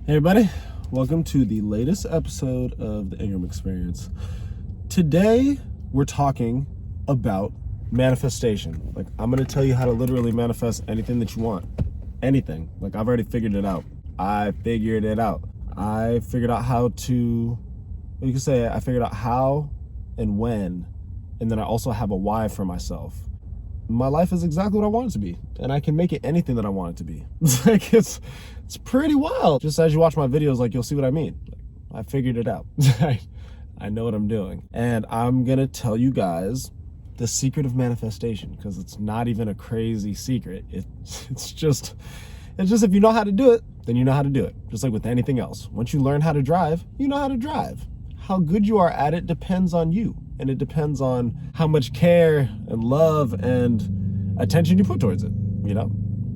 Hey everybody, welcome to the latest episode of the Ingram Experience. Today, we're talking about manifestation. Like, I'm going to tell you how to literally manifest anything that you want. Anything. Like, I've already figured it out. I figured out how to, you can say I figured out how and when, and then I also have a why for myself. My life is exactly what I want it to be, and I can make it anything that I want it to be. It's pretty wild. Just as you watch my videos, like, you'll see what I mean. Like, I figured it out. I know what I'm doing, and I'm gonna tell you guys the secret of manifestation, because it's not even a crazy secret. It's just if you know how to do it, then you know how to do it. Just like with anything else. Once you learn how to drive, you know how to drive. How good you are at it depends on you. And it depends on how much care and love and attention you put towards it, you know?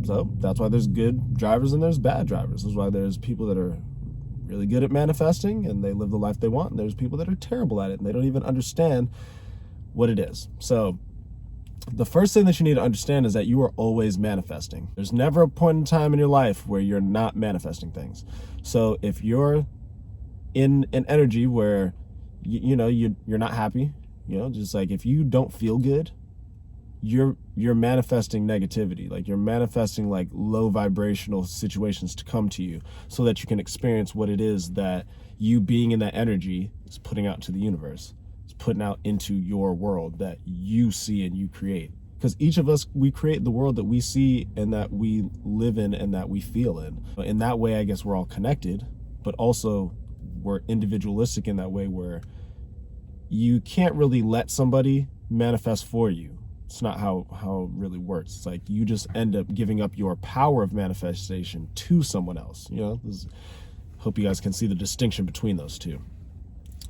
So that's why there's good drivers and there's bad drivers. That's why there's people that are really good at manifesting and they live the life they want. And there's people that are terrible at it and they don't even understand what it is. So the first thing that you need to understand is that you are always manifesting. There's never a point in time in your life where you're not manifesting things. So if you're in an energy where you're not happy, just like if you don't feel good, you're manifesting negativity. Like, you're manifesting like low vibrational situations to come to you so that you can experience what it is that you being in that energy is putting out to the universe. It's putting out into your world that you see and you create. Because each of us, we create the world that we see and that we live in and that we feel in. In that way, I guess we're all connected, but also we're individualistic in that way where you can't really let somebody manifest for you. It's not how it really works. It's like you just end up giving up your power of manifestation to someone else. Hope you guys can see the distinction between those two.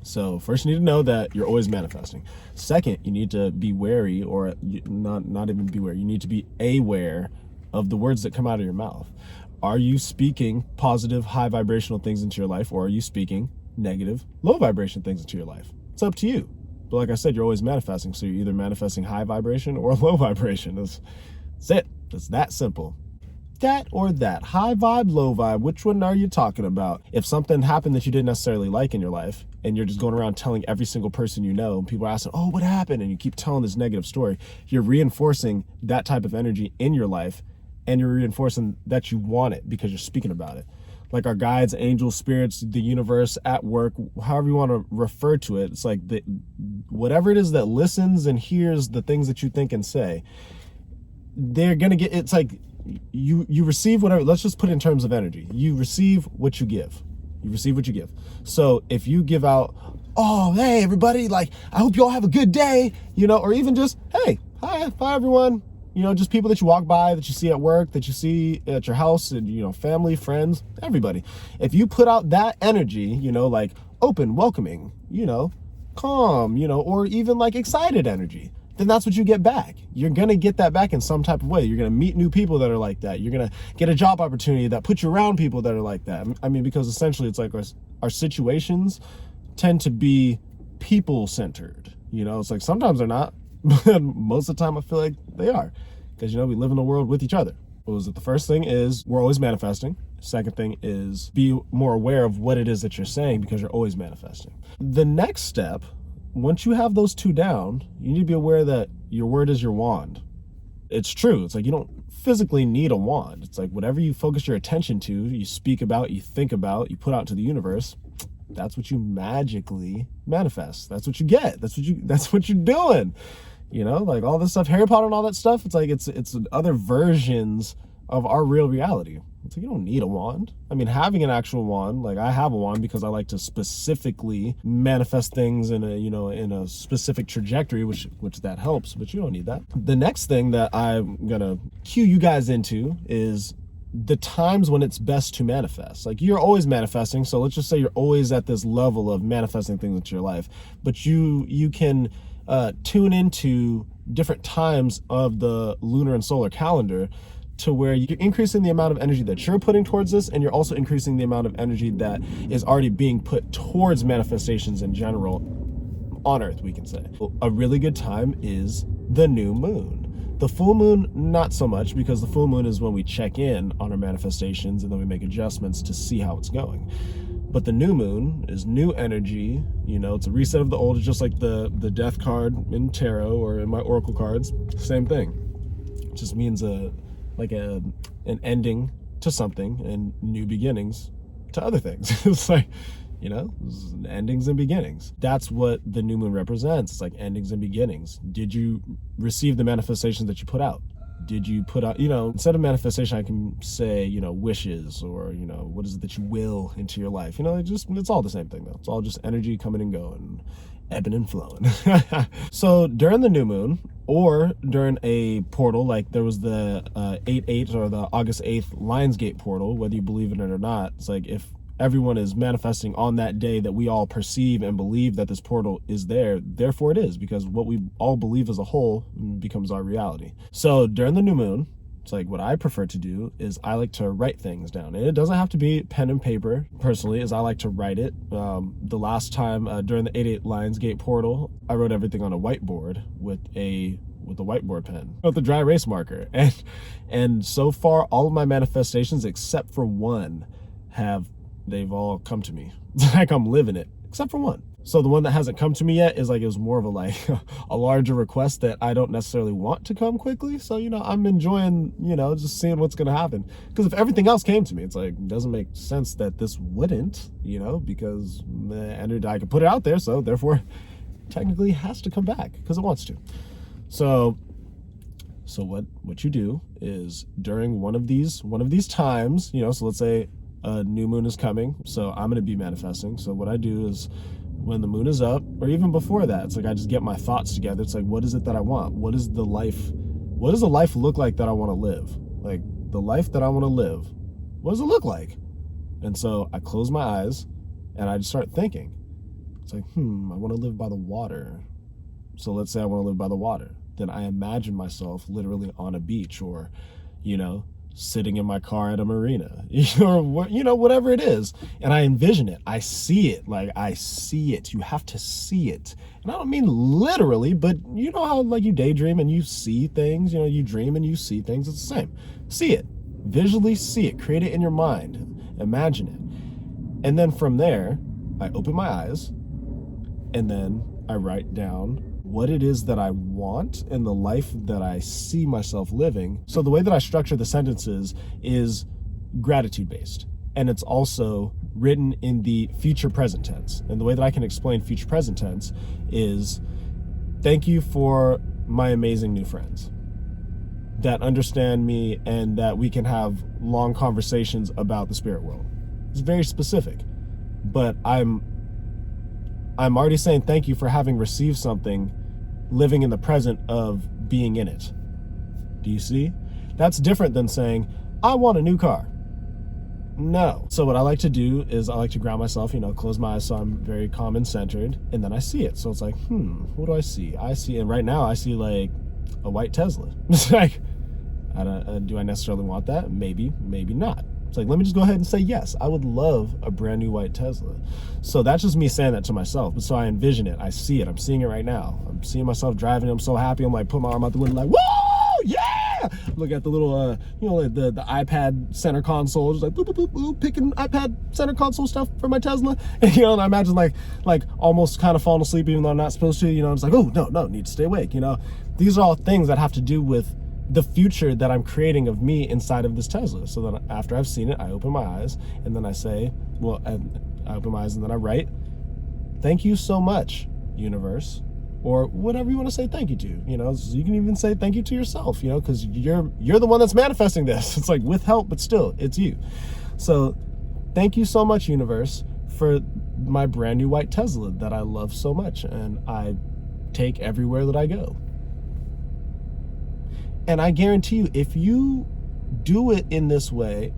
So first, you need to know that you're always manifesting. Second, you need to be wary, or not even be wary. You need to be aware of the words that come out of your mouth. Are you speaking positive, high vibrational things into your life, or are you speaking negative, low vibration things into your life? It's up to you. But like I said, you're always manifesting. So you're either manifesting high vibration or low vibration. That's it. It's that simple. That or that. High vibe, low vibe. Which one are you talking about? If something happened that you didn't necessarily like in your life, and you're just going around telling every single person you know, and people are asking, oh, what happened? And you keep telling this negative story, you're reinforcing that type of energy in your life. And you're reinforcing that you want it because you're speaking about it. Like our guides, angels, spirits, the universe, at work, however you want to refer to it. It's like whatever it is that listens and hears the things that you think and say, they're going to get, it's like you receive whatever, let's just put it in terms of energy. You receive what you give. You receive what you give. So if you give out, oh, hey, everybody, like, I hope you all have a good day, or even just, hey, hi everyone. Just people that you walk by, that you see at work, that you see at your house, and, family, friends, everybody. If you put out that energy, like open, welcoming, calm, or even like excited energy, then that's what you get back. You're going to get that back in some type of way. You're going to meet new people that are like that. You're going to get a job opportunity that puts you around people that are like that. I mean, because essentially it's like our situations tend to be people-centered. It's like sometimes they're not. But most of the time I feel like they are, because we live in a world with each other. What was it? The first thing is we're always manifesting. Second thing is be more aware of what it is that you're saying, because you're always manifesting. The next step, once you have those two down, you need to be aware that your word is your wand. It's true. It's like you don't physically need a wand. It's like whatever you focus your attention to, you speak about, you think about, you put out to the universe, that's what you magically manifest. That's what you get. That's what you're doing. Like all this stuff, Harry Potter and all that stuff, it's like it's other versions of our real reality. It's like you don't need a wand. I mean, having an actual wand, like I have a wand because I like to specifically manifest things in a specific trajectory, which that helps, but you don't need that. The next thing that I'm gonna cue you guys into is the times when it's best to manifest. Like, you're always manifesting, so let's just say you're always at this level of manifesting things into your life, but you can tune into different times of the lunar and solar calendar to where you're increasing the amount of energy that you're putting towards this, and you're also increasing the amount of energy that is already being put towards manifestations in general on Earth, we can say. A really good time is the new moon. The full moon, not so much, because the full moon is when we check in on our manifestations and then we make adjustments to see how it's going. But the new moon is new energy. It's a reset of the old. It's just like the death card in tarot or in my oracle cards. Same thing. It just means an ending to something and new beginnings to other things. It's like, endings and beginnings. That's what the new moon represents. It's like endings and beginnings. Did you receive the manifestations that you put out? Did you put out, instead of manifestation, I can say, wishes, or, what is it that you will into your life? It's all the same thing though. It's all just energy coming and going, ebbing and flowing. So during the new moon, or during a portal, like there was the 8/8 or the August 8th Lionsgate portal, whether you believe in it or not, it's like if everyone is manifesting on that day that we all perceive and believe that this portal is there, therefore it is, because what we all believe as a whole becomes our reality. So during the new moon, it's like what I prefer to do is I like to write things down, and it doesn't have to be pen and paper. Personally, is I like to write it. The last time during the 8/8 Lionsgate portal, I wrote everything on a whiteboard with a whiteboard pen, with a dry erase marker, and so far all of my manifestations except for one they've all come to me. It's like I'm living it, except for one. So the one that hasn't come to me yet is like, it was more of a larger request that I don't necessarily want to come quickly. So, I'm enjoying, just seeing what's going to happen. Because if everything else came to me, it's like, it doesn't make sense that this wouldn't, because the energy, I could put it out there. So therefore, technically it has to come back because it wants to. So what you do is during one of these times, so let's say a new moon is coming, so I'm going to be manifesting. So what I do is when the moon is up, or even before that, it's like I just get my thoughts together. It's like, what is it that I want? What does the life look like that I want to live? Like the life that I want to live, what does it look like? And so I close my eyes and I just start thinking. It's like, I want to live by the water. So let's say I want to live by the water. Then I imagine myself literally on a beach, or, sitting in my car at a marina, or whatever it is, and I envision it. I see it. You have to see it, and I don't mean literally, but how you daydream and you see things. You dream and you see things. It's the same. See it, visually see it, create it in your mind, imagine it, and then from there, I open my eyes, and then I write down what it is that I want and the life that I see myself living. So the way that I structure the sentences is gratitude based, and it's also written in the future present tense. And the way that I can explain future present tense is, thank you for my amazing new friends that understand me and that we can have long conversations about the spirit world. It's very specific, but I'm already saying thank you for having received something, living in the present of being in it. Do you see? That's different than saying, I want a new car. No. So what I like to do is I like to ground myself, close my eyes so I'm very calm and centered, and then I see it. So it's like, what do I see? And right now I see like a white Tesla. It's like, do I necessarily want that? Maybe, maybe not. It's like, let me just go ahead and say yes. I would love a brand new white Tesla. So that's just me saying that to myself. But so I envision it. I see it. I'm seeing it right now. I'm seeing myself driving. I'm so happy. I'm like, put my arm out the window like, whoa, yeah! Look at the little, like the iPad center console, just like boop, boop, boop, boop, picking iPad center console stuff for my Tesla. And, and I imagine like almost kind of falling asleep even though I'm not supposed to. It's like, oh, no, need to stay awake. These are all things that have to do with the future that I'm creating of me inside of this Tesla. So then after I've seen it, I open my eyes, and then I say, I open my eyes and then I write, thank you so much, universe, or whatever you want to say thank you to, so you can even say thank you to yourself, because you're the one that's manifesting this. It's like with help, but still, it's you. So thank you so much, universe, for my brand new white Tesla that I love so much, and I take everywhere that I go. And I guarantee you, if you do it in this way,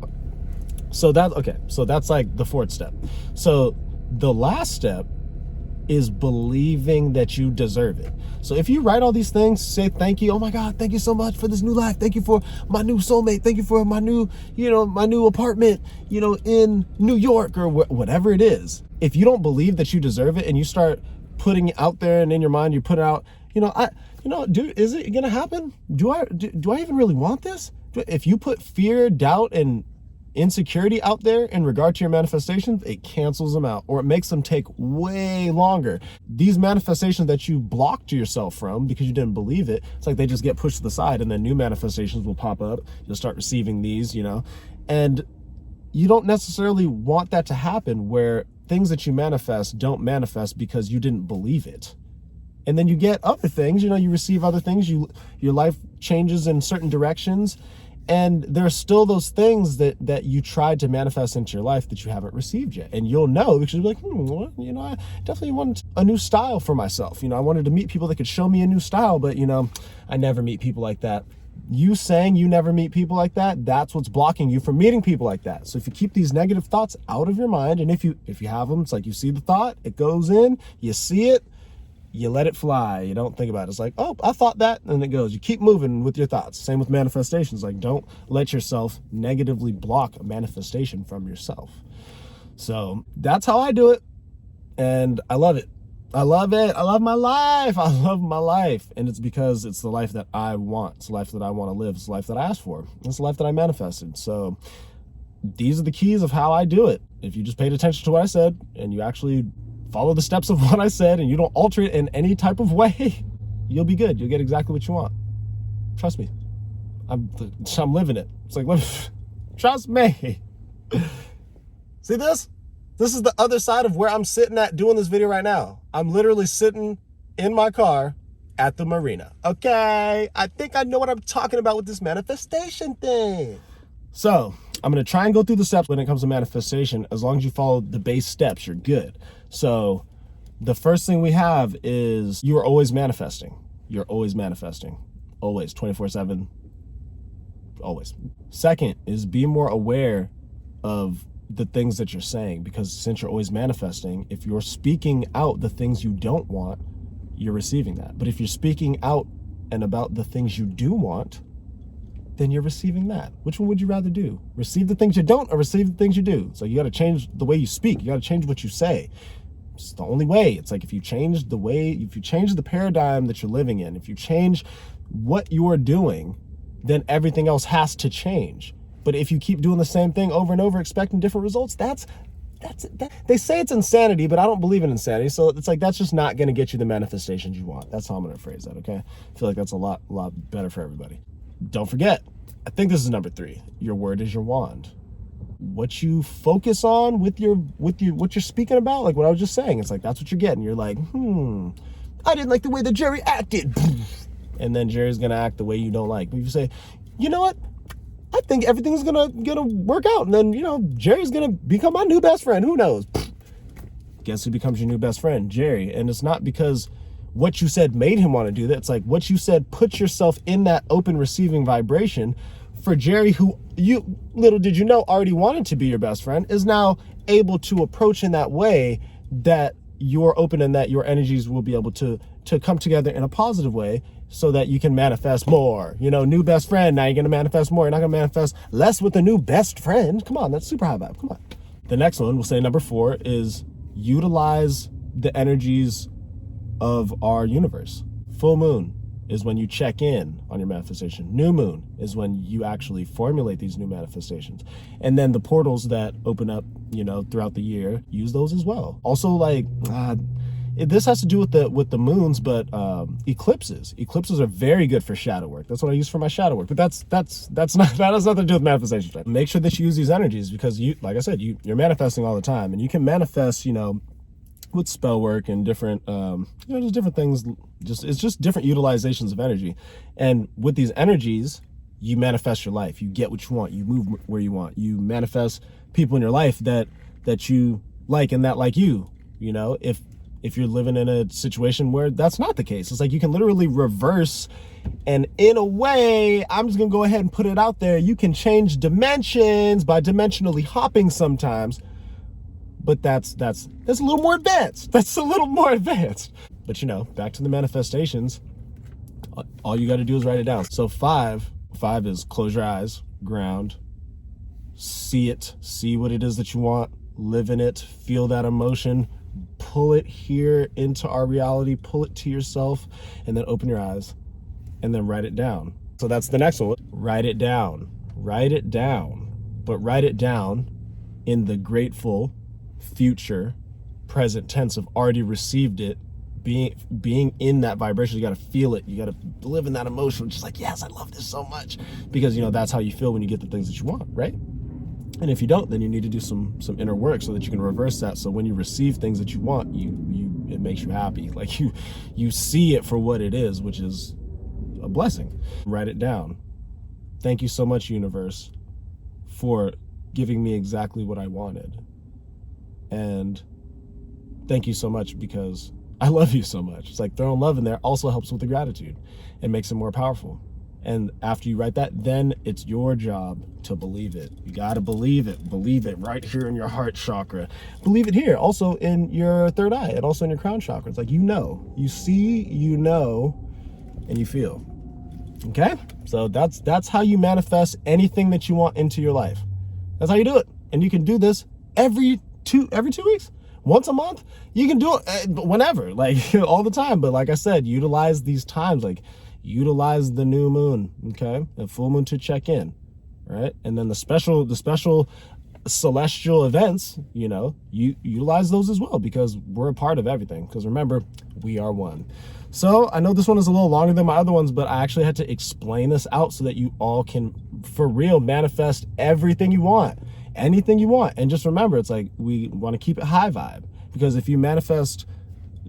so that's like the fourth step. So the last step is believing that you deserve it. So if you write all these things, say thank you, oh my God, thank you so much for this new life. Thank you for my new soulmate. Thank you for my new, my new apartment, in New York or whatever it is. If you don't believe that you deserve it and you start putting it out there and in your mind, you put it out, is it gonna happen? Do I even really want this? If you put fear, doubt, and insecurity out there in regard to your manifestations, it cancels them out, or it makes them take way longer. These manifestations that you blocked yourself from because you didn't believe it, it's like they just get pushed to the side, and then new manifestations will pop up. You'll start receiving these, and you don't necessarily want that to happen, where things that you manifest don't manifest because you didn't believe it. And then you get other things, you receive other things, your life changes in certain directions, and there are still those things that you tried to manifest into your life that you haven't received yet. And you'll know, because you'll be like, I definitely wanted a new style for myself. I wanted to meet people that could show me a new style, but I never meet people like that. You saying you never meet people like that, that's what's blocking you from meeting people like that. So if you keep these negative thoughts out of your mind, and if you have them, it's like you see the thought, it goes in, you see it, you let it fly. You don't think about it. It's like, oh, I thought that, and it goes. You keep moving with your thoughts. Same with manifestations. Like, don't let yourself negatively block a manifestation from yourself. So that's how I do it, and I love it. I love it. I love my life. I love my life. And it's because it's the life that I want. It's the life that I want to live. It's the life that I asked for. It's the life that I manifested. So these are the keys of how I do it. If you just paid attention to what I said, and you actually follow the steps of what I said, and you don't alter it in any type of way, you'll be good. You'll get exactly what you want. Trust me. I'm living it. It's like, trust me. See this? This is the other side of where I'm sitting at doing this video right now. I'm literally sitting in my car at the marina. Okay, I think I know what I'm talking about with this manifestation thing. So I'm going to try and go through the steps when it comes to manifestation. As long as you follow the base steps, you're good. So the first thing we have is you are always manifesting. You're always manifesting. Always, 24/7. Always. Second is be more aware of the things that you're saying, because since you're always manifesting, if you're speaking out the things you don't want, you're receiving that. But if you're speaking out and about the things you do want, then you're receiving that. Which one would you rather do? Receive the things you don't, or receive the things you do? So you got to change the way you speak. You got to change what you say. It's the only way. It's like if you change the paradigm that you're living in, if you change what you're doing, then everything else has to change. But if you keep doing the same thing over and over, expecting different results, that's they say it's insanity, but I don't believe in insanity. So it's like, that's just not going to get you the manifestations you want. That's how I'm going to phrase that. Okay. I feel like that's a lot better for everybody. Don't forget, I think this is number 3. Your word is your wand. What you focus on with what you're speaking about, like what I was just saying, it's like, that's what you're getting. You're like, I didn't like the way that Jerry acted. And then Jerry's going to act the way you don't like. But if you say, you know what? I think everything's gonna work out, and then Jerry's gonna become my new best friend. Who knows? Guess who becomes your new best friend? Jerry. And it's not because what you said made him want to do that. It's like what you said put yourself in that open receiving vibration for Jerry, who you, little did you know, already wanted to be your best friend, is now able to approach in that way that you're open, and that your energies will be able to come together in a positive way, so that you can manifest more. New best friend, now you're going to manifest more. You're not going to manifest less with a new best friend. Come on, that's super high vibe. Come on. The next one, we'll say number 4, is utilize the energies of our universe. Full moon is when you check in on your manifestation. New moon is when you actually formulate these new manifestations. And then the portals that open up, throughout the year, use those as well. Also, like, this has to do with the moons, but eclipses are very good for shadow work. That's what I use for my shadow work. But that has nothing to do with manifestation. Make sure that you use these energies, because like I said, you're manifesting all the time, and you can manifest, with spell work and different, just different things. It's just different utilizations of energy. And with these energies, you manifest your life. You get what you want. You move where you want. You manifest people in your life that you like and that like you. If you're living in a situation where that's not the case, it's like you can literally reverse, and in a way, I'm just gonna go ahead and put it out there, you can change dimensions by dimensionally hopping sometimes, but that's a little more advanced. That's a little more advanced. But back to the manifestations, all you gotta do is write it down. So 5 is close your eyes, ground, see it, see what it is that you want, live in it, feel that emotion, pull it here into our reality, pull it to yourself, and then open your eyes and then write it down. So that's the next one. Write it down, but write it down in the grateful future present tense of already received it, being in that vibration. You got to feel it. You got to live in that emotion, just like, yes, I love this so much, because that's how you feel when you get the things that you want, right? And if you don't, then you need to do some inner work so that you can reverse that. So when you receive things that you want, it makes you happy. Like you see it for what it is, which is a blessing. Write it down. Thank you so much, universe, for giving me exactly what I wanted. And thank you so much because I love you so much. It's like throwing love in there also helps with the gratitude and makes it more powerful. And after you write that, then it's your job to believe it. You got to believe it. Believe it right here in your heart chakra. Believe it here, also in your third eye and also in your crown chakra. It's like, you see, and you feel. Okay? So that's how you manifest anything that you want into your life. That's how you do it. And you can do this every 2 weeks. Once a month, you can do it whenever, like all the time. But like I said, utilize these times, like utilize the new moon, okay, the full moon to check in, right? And then the special celestial events, you utilize those as well, because we're a part of everything. Because remember, we are one. So I know this one is a little longer than my other ones, but I actually had to explain this out so that you all can, for real, manifest everything you want. Anything you want. And just remember, it's like we want to keep it high vibe, because if you manifest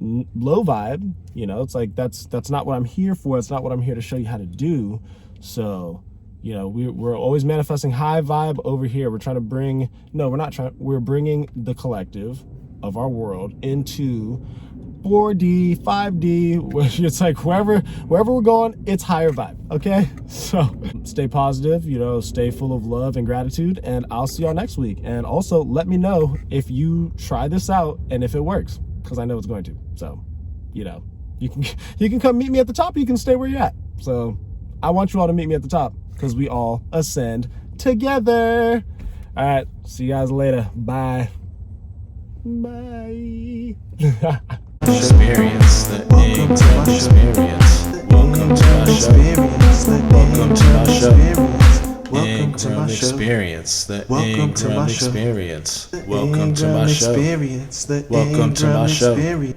low vibe, it's like that's not what I'm here for. It's not what I'm here to show you how to do. So we're always manifesting high vibe over here. We're bringing the collective of our world into 4D, 5D, which it's like wherever we're going, it's higher vibe. Okay, so stay positive, stay full of love and gratitude, and I'll see y'all next week. And also let me know if you try this out and if it works, because I know it's going to. So you can come meet me at the top, or you can stay where you're at. So I want you all to meet me at the top, because we all ascend together. All right, see you guys later. Bye. Experience the Ingram Experience. Welcome to my show. Welcome to my show. Ingram Experience. The Ingram Experience. Welcome to my show. Welcome to my show.